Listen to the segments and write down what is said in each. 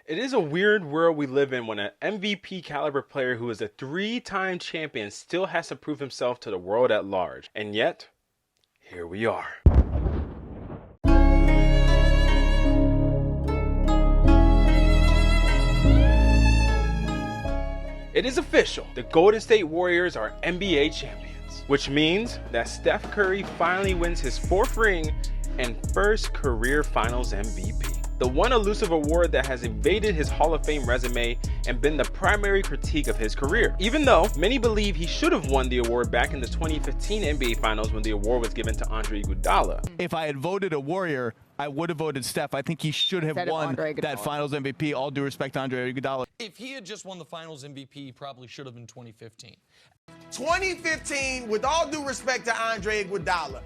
It is a weird world we live in when an MVP caliber player who is a 3-time champion still has to prove himself to the world at large. And yet, here we are. It is official. The Golden State Warriors are NBA champions, which means that Steph Curry finally wins his 4th ring and first career Finals MVP. The one elusive award that has invaded his Hall of Fame resume and been the primary critique of his career. Even though many believe he should have won the award back in the 2015 NBA Finals when the award was given to Andre Iguodala. If I had voted a Warrior, I would have voted Steph. I think he should have won that Finals MVP. All due respect to Andre Iguodala. If he had just won the Finals MVP, he probably should have been 2015. 2015, with all due respect to Andre Iguodala,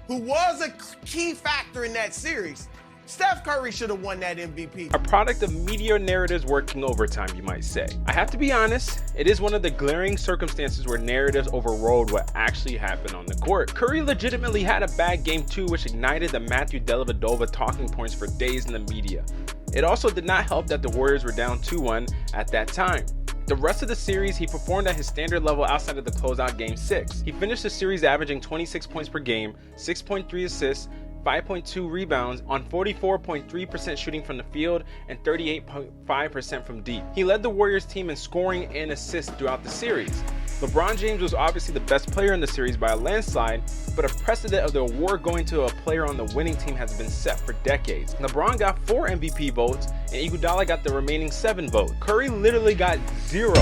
who was a key factor in that series, Steph Curry should have won that MVP. A product of media narratives working overtime, you might say. I have to be honest, it is one of the glaring circumstances where narratives overrode what actually happened on the court. Curry legitimately had a bad game too, which ignited the Matthew Dellavedova talking points for days in the media. It also did not help that the Warriors were down 2-1 at that time. The rest of the series, he performed at his standard level outside of the closeout game 6. He finished the series averaging 26 points per game, 6.3 assists, 5.2 rebounds on 44.3% shooting from the field and 38.5% from deep. He led the Warriors team in scoring and assists throughout the series. LeBron James was obviously the best player in the series by a landslide, but a precedent of the award going to a player on the winning team has been set for decades. LeBron got 4 MVP votes and Iguodala got the remaining 7 votes. Curry literally got 0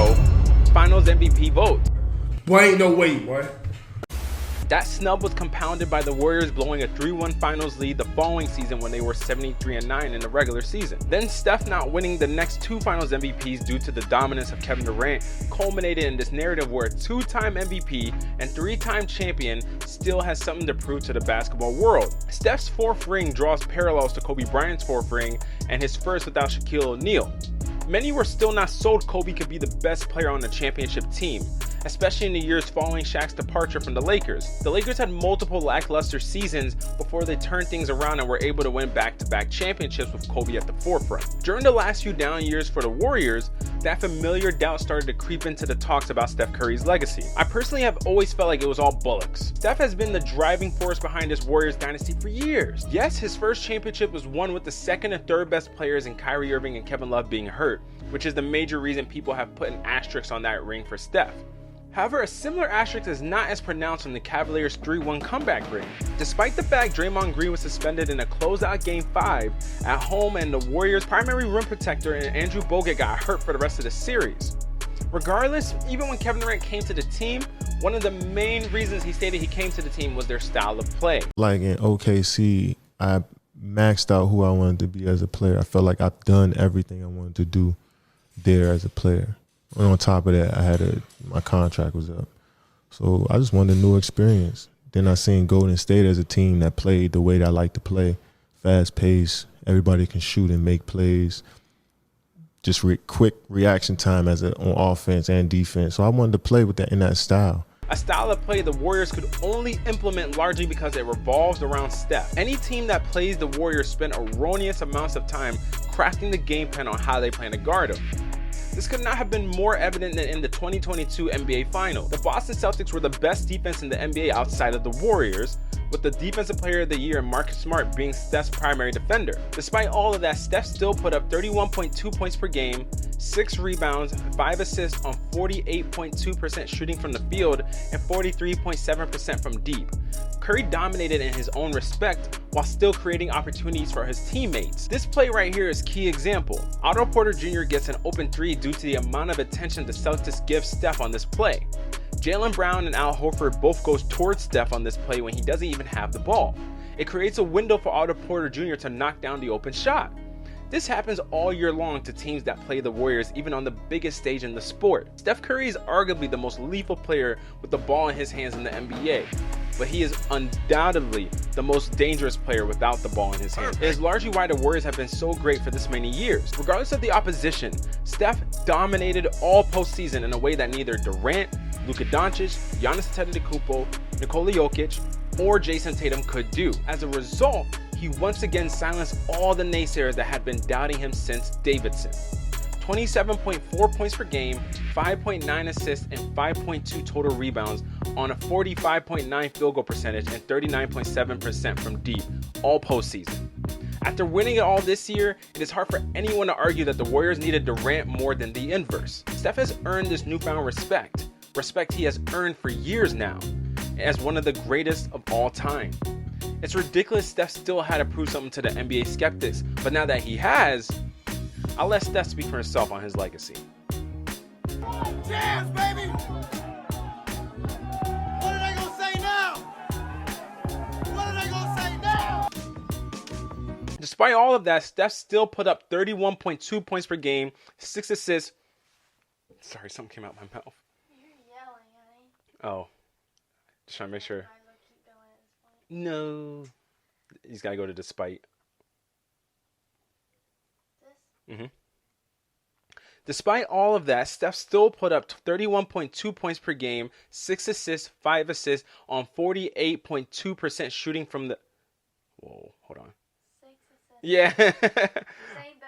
Finals MVP votes. Boy, ain't no way, boy. That snub was compounded by the Warriors blowing a 3-1 Finals lead the following season when they were 73-9 in the regular season. Then Steph not winning the next 2 Finals MVPs due to the dominance of Kevin Durant culminated in this narrative where a 2-time MVP and 3-time champion still has something to prove to the basketball world. Steph's 4th ring draws parallels to Kobe Bryant's 4th ring and his first without Shaquille O'Neal. Many were still not sold Kobe could be the best player on the championship team, especially in the years following Shaq's departure from the Lakers. The Lakers had multiple lackluster seasons before they turned things around and were able to win back-to-back championships with Kobe at the forefront. During the last few down years for the Warriors, that familiar doubt started to creep into the talks about Steph Curry's legacy. I personally have always felt like it was all bullocks. Steph has been the driving force behind this Warriors dynasty for years. Yes, his first championship was won with the 2nd and 3rd best players in Kyrie Irving and Kevin Love being hurt, which is the major reason people have put an asterisk on that ring for Steph. However, a similar asterisk is not as pronounced on the Cavaliers' 3-1 comeback ring. Despite the fact Draymond Green was suspended in a closeout Game 5 at home and the Warriors' primary rim protector and Andrew Bogut got hurt for the rest of the series. Regardless, even when Kevin Durant came to the team, one of the main reasons he stated he came to the team was their style of play. Like in OKC, I maxed out who I wanted to be as a player. I felt like I've done everything I wanted to do there as a player. And on top of that, my contract was up. So I just wanted a new experience. Then I seen Golden State as a team that played the way that I like to play. Fast pace, everybody can shoot and make plays. Just quick reaction time on offense and defense. So I wanted to play with that in that style. A style of play the Warriors could only implement largely because it revolves around Steph. Any team that plays the Warriors spend erroneous amounts of time crafting the game plan on how they plan to guard him. This could not have been more evident than in the 2022 NBA Finals. The Boston Celtics were the best defense in the NBA outside of the Warriors, with the Defensive Player of the Year and Marcus Smart being Steph's primary defender. Despite all of that, Steph still put up 31.2 points per game, 6 rebounds, 5 assists on 48.2% shooting from the field and 43.7% from deep. Curry dominated in his own respect while still creating opportunities for his teammates. This play right here is a key example. Otto Porter Jr. gets an open 3 due to the amount of attention the Celtics give Steph on this play. Jaylen Brown and Al Horford both goes towards Steph on this play when he doesn't even have the ball. It creates a window for Otto Porter Jr. to knock down the open shot. This happens all year long to teams that play the Warriors even on the biggest stage in the sport. Steph Curry is arguably the most lethal player with the ball in his hands in the NBA, but he is undoubtedly the most dangerous player without the ball in his hands. It is largely why the Warriors have been so great for this many years. Regardless of the opposition, Steph dominated all postseason in a way that neither Durant, Luka Doncic, Giannis Antetokounmpo, Nikola Jokic, or Jason Tatum could do. As a result, he once again silenced all the naysayers that had been doubting him since Davidson. 27.4 points per game, 5.9 assists, and 5.2 total rebounds on a 45.9 field goal percentage and 39.7% from deep all postseason. After winning it all this year, it is hard for anyone to argue that the Warriors needed Durant more than the inverse. Steph has earned this newfound respect he has earned for years now, as one of the greatest of all time. It's ridiculous Steph still had to prove something to the NBA skeptics, but now that he has, I'll let Steph speak for himself on his legacy. Cheers, baby! What are they gonna say now? What are they gonna say now? Despite all of that, Steph still put up 31.2 points per game, 6 assists. Sorry, something came out my mouth. You're yelling at me. Oh. Just trying to make sure. No. He's got to go to despite. This? Despite all of that, Steph still put up 31.2 points per game, 6 assists, 5 assists on 48.2% shooting from the... Whoa, hold on. 6 assists. Yeah. Say